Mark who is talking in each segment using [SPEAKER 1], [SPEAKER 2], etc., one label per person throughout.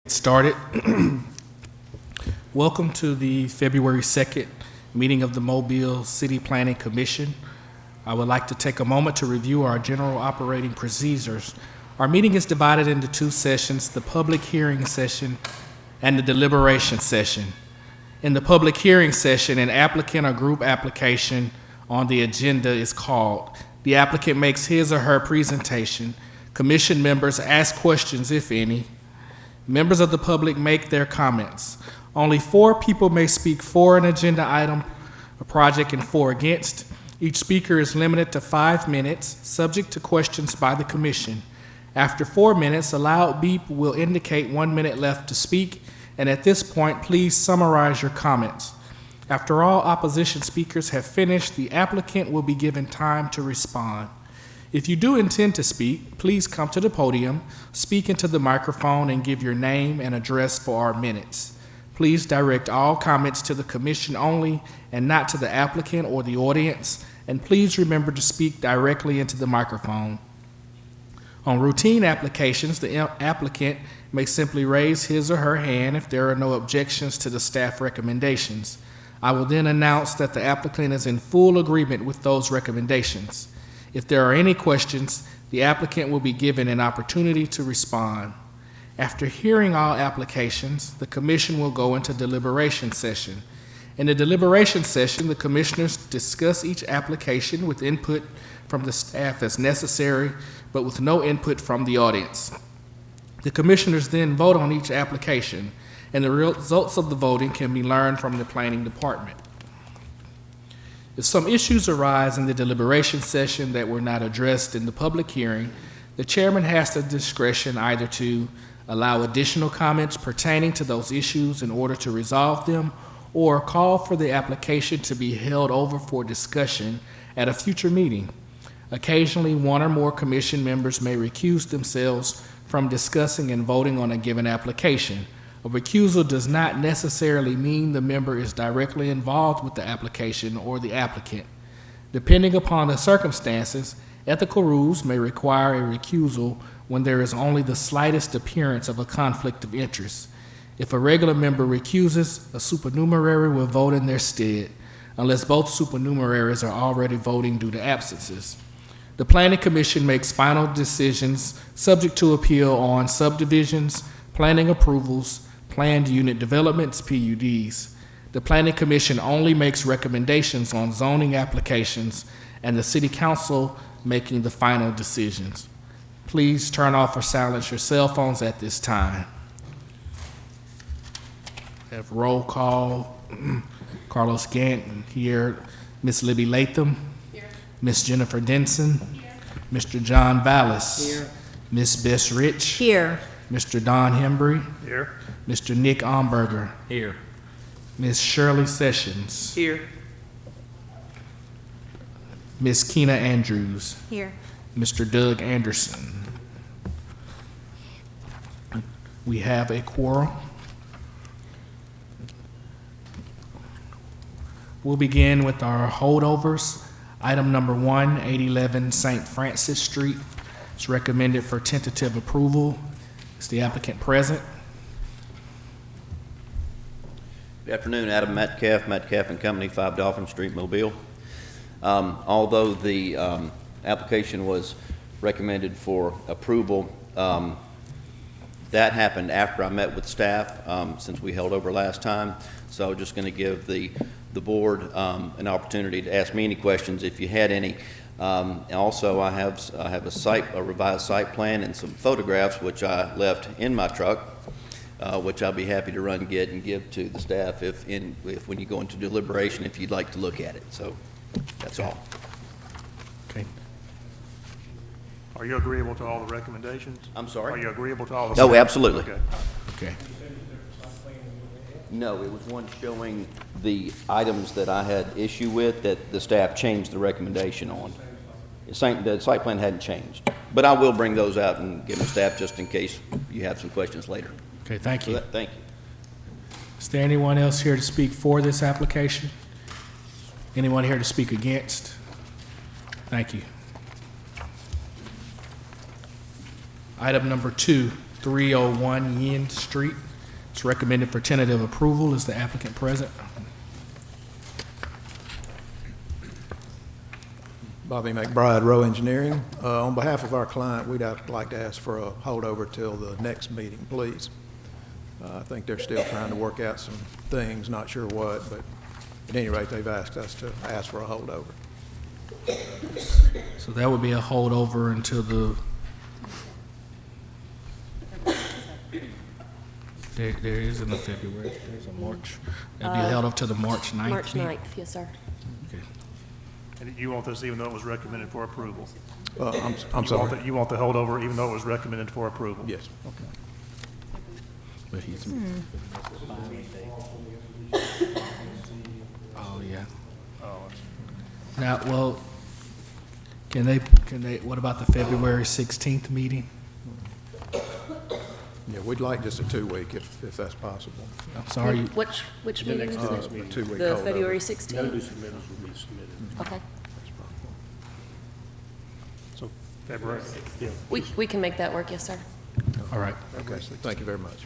[SPEAKER 1] Started. Welcome to the February 2nd meeting of the Mobile City Planning Commission. I would like to take a moment to review our general operating procedures. Our meeting is divided into two sessions, the public hearing session and the deliberation session. In the public hearing session, an applicant or group application on the agenda is called. The applicant makes his or her presentation. Commission members ask questions, if any. Members of the public make their comments. Only 4 people may speak for an agenda item, a project, and 4 against. Each speaker is limited to 5 minutes, subject to questions by the commission. After 4 minutes, a loud beep will indicate 1 minute left to speak, and at this point, please summarize your comments. After all opposition speakers have finished, the applicant will be given time to respond. If you do intend to speak, please come to the podium, speak into the microphone, and give your name and address for our minutes. Please direct all comments to the commission only and not to the applicant or the audience, and please remember to speak directly into the microphone. On routine applications, the applicant may simply raise his or her hand if there are no objections to the staff recommendations. I will then announce that the applicant is in full agreement with those recommendations. If there are any questions, the applicant will be given an opportunity to respond. After hearing all applications, the commission will go into deliberation session. In the deliberation session, the commissioners discuss each application with input from the staff as necessary, but with no input from the audience. The commissioners then vote on each application, and the results of the voting can be learned from the planning department. If some issues arise in the deliberation session that were not addressed in the public hearing, the chairman has the discretion either to allow additional comments pertaining to those issues in order to resolve them, or call for the application to be held over for discussion at a future meeting. Occasionally, 1 or more commission members may recuse themselves from discussing and voting on a given application. A recusal does not necessarily mean the member is directly involved with the application or the applicant. Depending upon the circumstances, ethical rules may require a recusal when there is only the slightest appearance of a conflict of interest. If a regular member recuses, a supernumerary will vote in their stead, unless both supernumeraries are already voting due to absences. The Planning Commission makes final decisions subject to appeal on subdivisions, planning approvals, planned unit developments, PUDs. The Planning Commission only makes recommendations on zoning applications, and the City Council making the final decisions. Please turn off or silence your cell phones at this time. Have roll call. Carlos Gant here. Miss Libby Latham. Here. Miss Jennifer Denson. Here. Mr. John Vallis. Here. Miss Bess Rich.
[SPEAKER 2] Here.
[SPEAKER 1] Mr. Don Hembry.
[SPEAKER 3] Here.
[SPEAKER 1] Mr. Nick Omberger.
[SPEAKER 3] Here.
[SPEAKER 1] Ms. Shirley Sessions.
[SPEAKER 2] Here.
[SPEAKER 1] Ms. Keena Andrews.
[SPEAKER 2] Here.
[SPEAKER 1] Mr. Doug Anderson. We have a quorum. We'll begin with our holdovers. Item number 1, 811 St. Francis Street. It's recommended for tentative approval. Is the applicant present?
[SPEAKER 4] Good afternoon, Adam Metcalf, Metcalf and Company, 5 Dolphin Street, Mobile. Although the application was recommended for approval, that happened after I met with staff since we held over last time. So I'm just going to give the board an opportunity to ask me any questions if you had any. Also, I have a revised site plan and some photographs which I left in my truck, which I'll be happy to run, get, and give to the staff if when you go into deliberation, if you'd like to look at it. So that's all.
[SPEAKER 1] Okay.
[SPEAKER 3] Are you agreeable to all the recommendations?
[SPEAKER 4] I'm sorry?
[SPEAKER 3] Are you agreeable to all the?
[SPEAKER 4] Oh, absolutely.
[SPEAKER 3] Okay.
[SPEAKER 1] Okay.
[SPEAKER 4] No, it was one showing the items that I had issue with that the staff changed the recommendation on. The site plan hadn't changed, but I will bring those out and give them to staff just in case you have some questions later.
[SPEAKER 1] Okay, thank you.
[SPEAKER 4] Thank you.
[SPEAKER 1] Is there anyone else here to speak for this application? Anyone here to speak against? Thank you. Item number 2, 301 Yin Street. It's recommended for tentative approval. Is the applicant present?
[SPEAKER 2] Bobby McBride, Row Engineering. On behalf of our client, we'd like to ask for a holdover till the next meeting, please. I think they're still trying to work out some things, not sure what, but at any rate, they've asked us to ask for a holdover.
[SPEAKER 1] So that would be a holdover until the, there isn't a February, there's a March. That'd be held up to the March 9th.
[SPEAKER 5] March
[SPEAKER 1] meeting?
[SPEAKER 5] 9th, yes, sir.
[SPEAKER 1] Okay.
[SPEAKER 3] And you want this even though it was recommended for approval?
[SPEAKER 2] I'm sorry.
[SPEAKER 3] You want the holdover even though it was recommended for approval?
[SPEAKER 2] Yes.
[SPEAKER 1] But he's. Oh, yeah.
[SPEAKER 3] Oh,
[SPEAKER 1] Now, well, can they, what about the February 16th meeting?
[SPEAKER 2] Yeah, we'd like just a 2-week if that's possible.
[SPEAKER 1] I'm sorry,
[SPEAKER 5] Which meeting is
[SPEAKER 2] A
[SPEAKER 5] it?
[SPEAKER 2] 2-week
[SPEAKER 5] The
[SPEAKER 2] holdover.
[SPEAKER 5] February 16th? Okay.
[SPEAKER 3] so February? Yeah.
[SPEAKER 5] We can make that work, yes, sir.
[SPEAKER 1] all right.
[SPEAKER 2] Okay, thank you very much.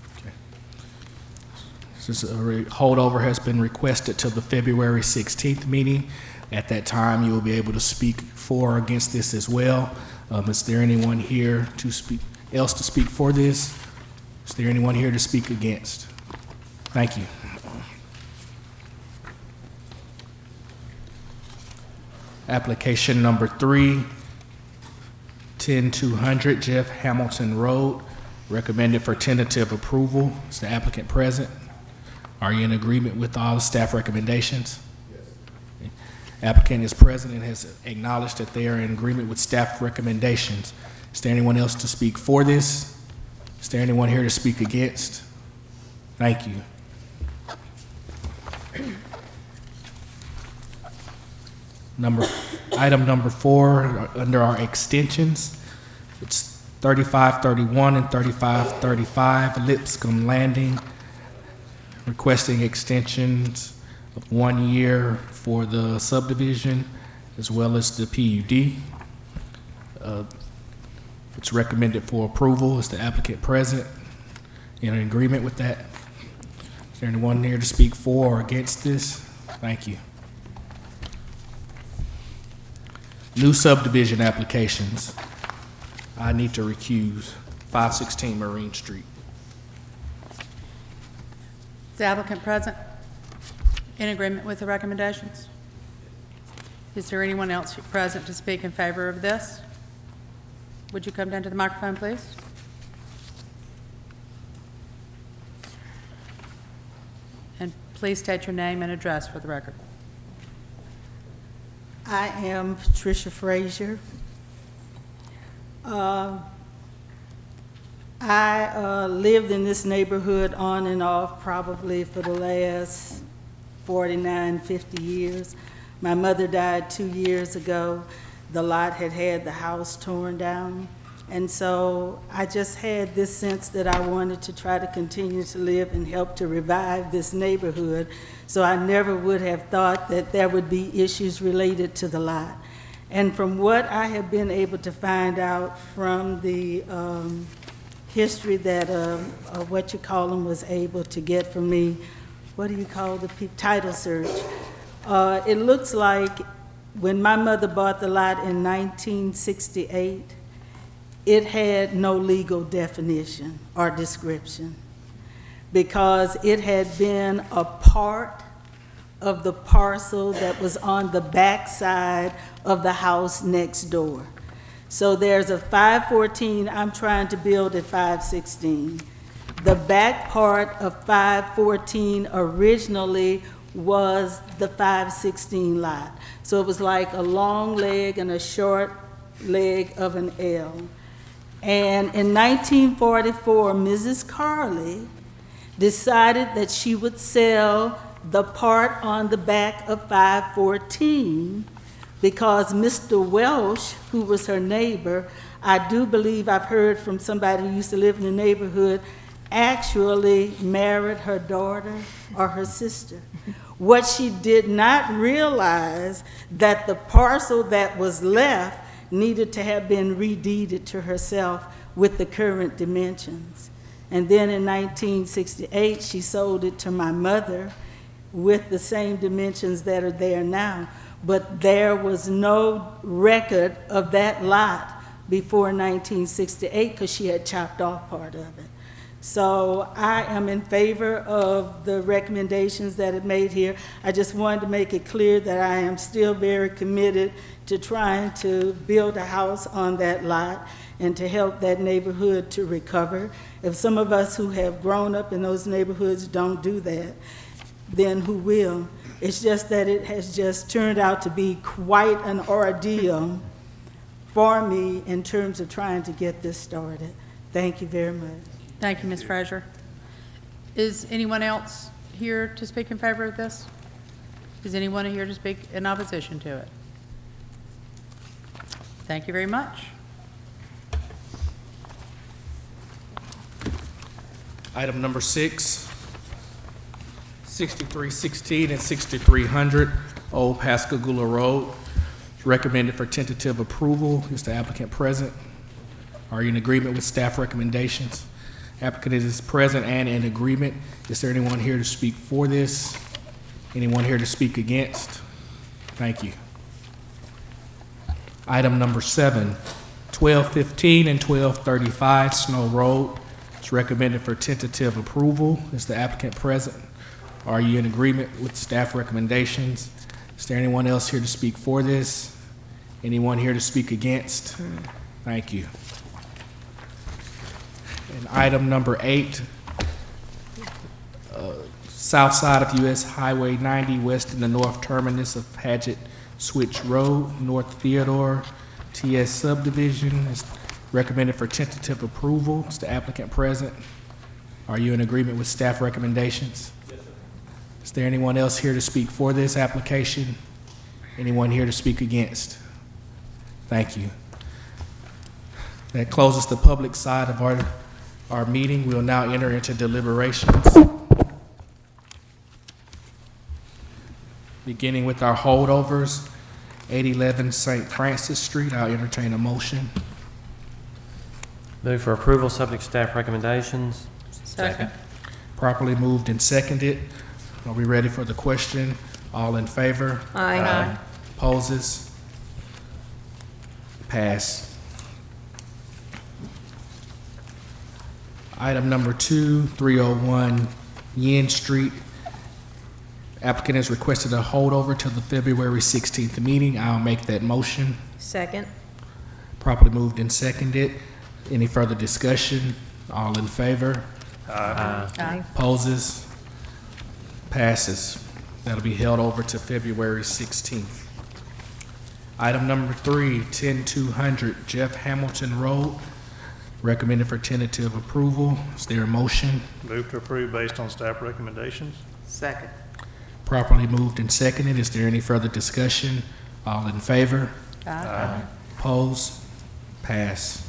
[SPEAKER 1] Since a holdover has been requested till the February 16th meeting, at that time, you will be able to speak for or against this as well. Is there anyone here to speak, else to speak for this? Is there anyone here to speak against? Thank you. Application number 3, 10200 Jeff Hamilton Road, recommended for tentative approval. Is the applicant present? Are you in agreement with all the staff recommendations? Yes. Applicant is present and has acknowledged that they are in agreement with staff recommendations. Is there anyone else to speak for this? Is there anyone here to speak against? Thank you. Item number 4, under our extensions, it's 3531 and 3535 Lipscomb Landing, requesting extensions of 1 year for the subdivision as well as the PUD. It's recommended for approval. Is the applicant present? In agreement with that? Is there anyone here to speak for or against this? Thank you. New subdivision applications. I need to recuse 516 Marine Street.
[SPEAKER 6] Is the applicant present? In agreement with the recommendations? Is there anyone else present to speak in favor of this? Would you come down to the microphone, please? And please state your name and address for the record.
[SPEAKER 7] I am Patricia Frazier. I lived in this neighborhood on and off probably for the last 49, 50 years. My mother died 2 years ago. The lot had had the house torn down. And so I just had this sense that I wanted to try to continue to live and help to revive this neighborhood. So I never would have thought that there would be issues related to the lot. And from what I have been able to find out from the history that what you call them was able to get from me, what do you call the title search? It looks like when my mother bought the lot in 1968, it had no legal definition or description because it had been a part of the parcel that was on the back side of the house next door. So there's a 514, I'm trying to build at 516. The back part of 514 originally was the 516 lot. So it was like a long leg and a short leg of an L. And in 1944, Mrs. Carley decided that she would sell the part on the back of 514 because Mr. Welsh, who was her neighbor, I do believe I've heard from somebody who used to live in the neighborhood, actually married her daughter or her sister. What she did not realize that the parcel that was left needed to have been redeeded to herself with the current dimensions. And then in 1968, she sold it to my mother with the same dimensions that are there now. But there was no record of that lot before 1968 because she had chopped off part of it. So I am in favor of the recommendations that it made here. I just wanted to make it clear that I am still very committed to trying to build a house on that lot and to help that neighborhood to recover. If some of us who have grown up in those neighborhoods don't do that, then who will? It's just that it has just turned out to be quite an ordeal for me in terms of trying to get this started. Thank you very much.
[SPEAKER 6] Thank you, Ms. Frazier. Is anyone else here to speak in favor of this? Is anyone here to speak in opposition to it? Thank you very much.
[SPEAKER 1] Item number 6, 6316 and 6300 Old Pascagoula Road. It's recommended for tentative approval. Is the applicant present? Are you in agreement with staff recommendations? Applicant is present and in agreement. Is there anyone here to speak for this? Anyone here to speak against? Thank you. Item number 7, 1215 and 1235 Snow Road. It's recommended for tentative approval. Is the applicant present? Are you in agreement with staff recommendations? Is there anyone else here to speak for this? Anyone here to speak against? Thank you. And item number 8, south side of US Highway 90, west in the north terminus of Hadget Switch Road, North Theodore, TS subdivision, is recommended for tentative approval. Is the applicant present? Are you in agreement with staff recommendations? Yes, sir. Is there anyone else here to speak for this application? Anyone here to speak against? Thank you. That closes the public side of our meeting. We will now enter into deliberations. Beginning with our holdovers, 811 St. Francis Street. I'll entertain a motion.
[SPEAKER 8] Move for approval, subject to staff recommendations.
[SPEAKER 6] Second.
[SPEAKER 1] Properly moved and seconded. Are we ready for the question? All in favor?
[SPEAKER 5] Aye.
[SPEAKER 1] Opposes? Pass. Item number 2, 301 Yen Street. Applicant has requested a holdover till the February 16th meeting. I'll make that motion.
[SPEAKER 5] Second.
[SPEAKER 1] Properly moved and seconded. Any further discussion? All in favor?
[SPEAKER 6] Aye.
[SPEAKER 1] Opposes? Passes. That'll be held over to February 16th. Item number 3, 10200 Jeff Hamilton Road. Recommended for tentative approval. Is there a motion?
[SPEAKER 3] Move to approve based on staff recommendations.
[SPEAKER 9] Second.
[SPEAKER 1] Properly moved and seconded. Is there any further discussion? All in favor?
[SPEAKER 6] Aye.
[SPEAKER 1] Oppose? Pass.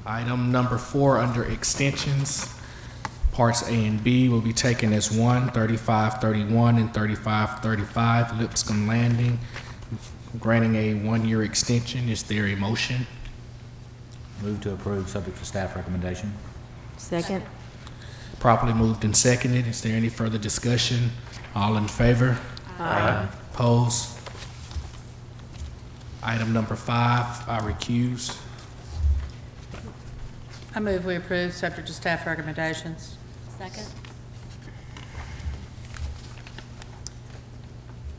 [SPEAKER 1] Item number 4 under extensions. Parts A and B will be taken as one, 3531 and 3535 Lipscomb Landing, granting a 1-year extension. Is there a motion?
[SPEAKER 9] Move to approve, subject to staff recommendation.
[SPEAKER 5] Second.
[SPEAKER 1] Properly moved and seconded. Is there any further discussion? All in favor?
[SPEAKER 5] Aye.
[SPEAKER 1] Oppose? Item number 5, I recuse.
[SPEAKER 6] I move we approve, subject to staff recommendations.
[SPEAKER 5] Second.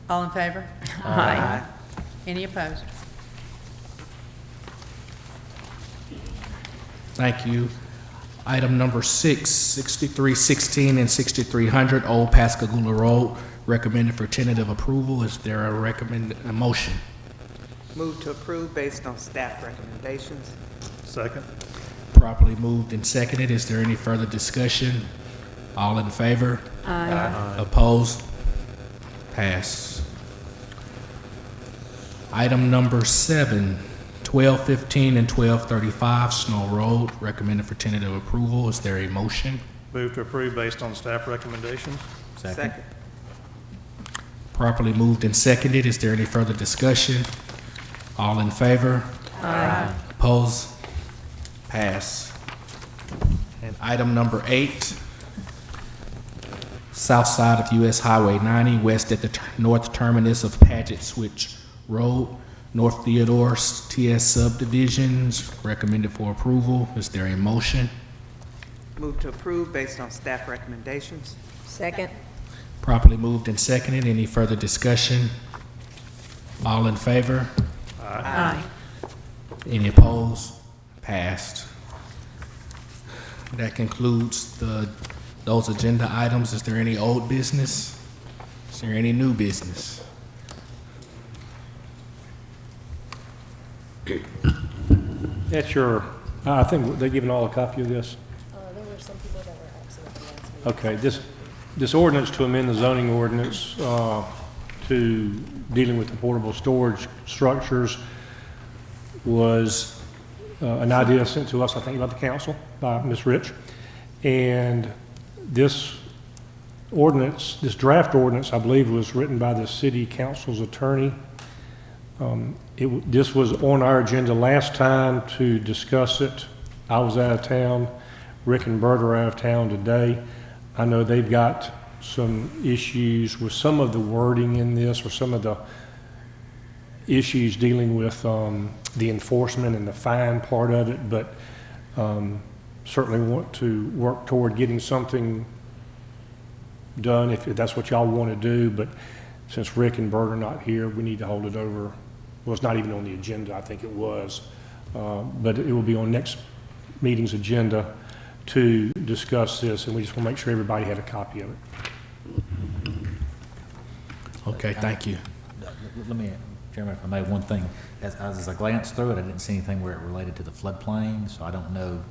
[SPEAKER 6] All in favor?
[SPEAKER 5] Aye.
[SPEAKER 6] Any opposed?
[SPEAKER 1] Thank you. Item number 6, 6316 and 6300 Old Pascagoula Road, recommended for tentative approval. Is there a motion?
[SPEAKER 9] Move to approve based on staff recommendations.
[SPEAKER 3] Second.
[SPEAKER 1] Properly moved and seconded. Is there any further discussion? All in favor?
[SPEAKER 5] Aye.
[SPEAKER 1] Opposed? Pass. Item number 7, 1215 and 1235 Snow Road, recommended for tentative approval. Is there a motion?
[SPEAKER 3] Move to approve based on staff recommendations.
[SPEAKER 9] Second.
[SPEAKER 1] Properly moved and seconded. Is there any further discussion? All in favor?
[SPEAKER 5] Aye.
[SPEAKER 1] Opposed? Pass. And item number 8, south side of US Highway 90, west at the north terminus of Paget Switch Road, North Theodore TS subdivisions, recommended for approval. Is there a motion?
[SPEAKER 9] Move to approve based on staff recommendations.
[SPEAKER 5] Second.
[SPEAKER 1] Properly moved and seconded. Any further discussion? All in favor?
[SPEAKER 5] Aye.
[SPEAKER 1] Any opposed? Passed. That concludes those agenda items. Is there any old business? Is there any new business?
[SPEAKER 10] That's your, I think they're giving all a copy of this.
[SPEAKER 5] There were some people that were absent at the last meeting.
[SPEAKER 10] Okay, this ordinance to amend the zoning ordinance to dealing with the portable storage structures was an idea sent to us, I think, by the council, by Ms. Rich. And this ordinance, this draft ordinance, I believe, was written by the city council's attorney. This was on our agenda last time to discuss it. I was out of town. Rick and Bert are out of town today. I know they've got some issues with some of the wording in this, or some of the issues dealing with the enforcement and the fine part of it, but certainly want to work toward getting something done if that's what y'all want to do. But since Rick and Bert are not here, we need to hold it over. Well, it's not even on the agenda, I think it was, but it will be on next meeting's agenda to discuss this, and we just want to make sure everybody had a copy of it.
[SPEAKER 1] Okay, thank you.
[SPEAKER 11] Let me, Chairman, if I may, one thing. As I glanced through it, I didn't see anything where it related to the floodplain, so I don't know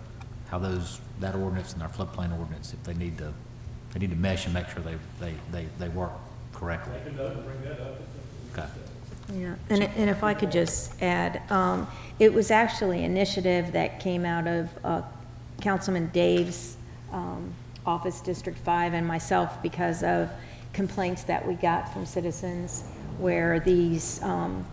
[SPEAKER 11] how that ordinance and our floodplain ordinance, if they need to mesh and make sure they work correctly. Okay.
[SPEAKER 5] Yeah, and if I could just add, it was actually an initiative that came out of Councilman Dave's office, District 5, and myself, because of complaints that we got from citizens where these kind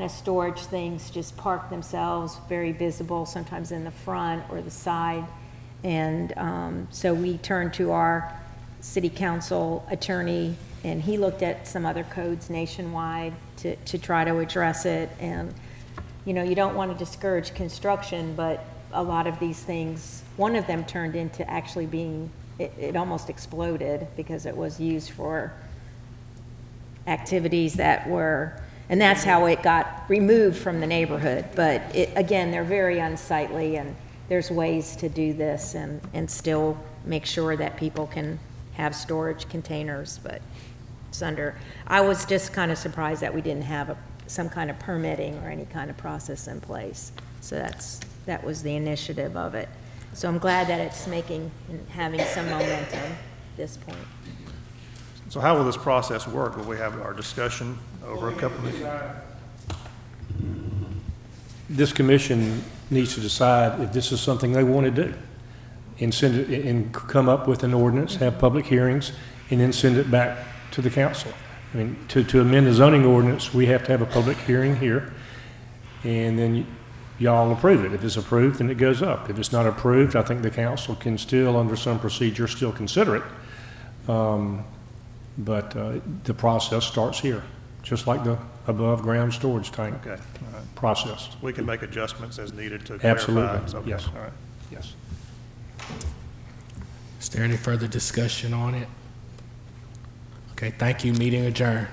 [SPEAKER 5] of storage things just park themselves very visible, sometimes in the front or the side. And so we turned to our city council attorney, and he looked at some other codes nationwide to try to address it. And, you know, you don't want to discourage construction, but a lot of these things, one of them turned into actually being, it almost exploded because it was used for activities that were, and that's how it got removed from the neighborhood. But again, they're very unsightly, and there's ways to do this and still make sure that people can have storage containers, but it's under, I was just kind of surprised that we didn't have some kind of permitting or any kind of process in place. So that was the initiative of it. So I'm glad that it's making and having some momentum at this point.
[SPEAKER 3] So how will this process work? Will we have our discussion over a couple of meetings?
[SPEAKER 10] This commission needs to decide if this is something they want to do, and send it, and come up with an ordinance, have public hearings, and then send it back to the council. I mean, to amend the zoning ordinance, we have to have a public hearing here, and then y'all approve it. If it's approved, then it goes up. If it's not approved, I think the council can still, under some procedure, still consider it. But the process starts here, just like the above-ground storage tank
[SPEAKER 3] Okay, all right.
[SPEAKER 10] process.
[SPEAKER 3] We can make adjustments as needed to clarify.
[SPEAKER 10] Absolutely,
[SPEAKER 3] Okay,
[SPEAKER 10] yes.
[SPEAKER 3] all right.
[SPEAKER 10] Yes.
[SPEAKER 1] Is there any further discussion on it? Okay, thank you. Meeting adjourned.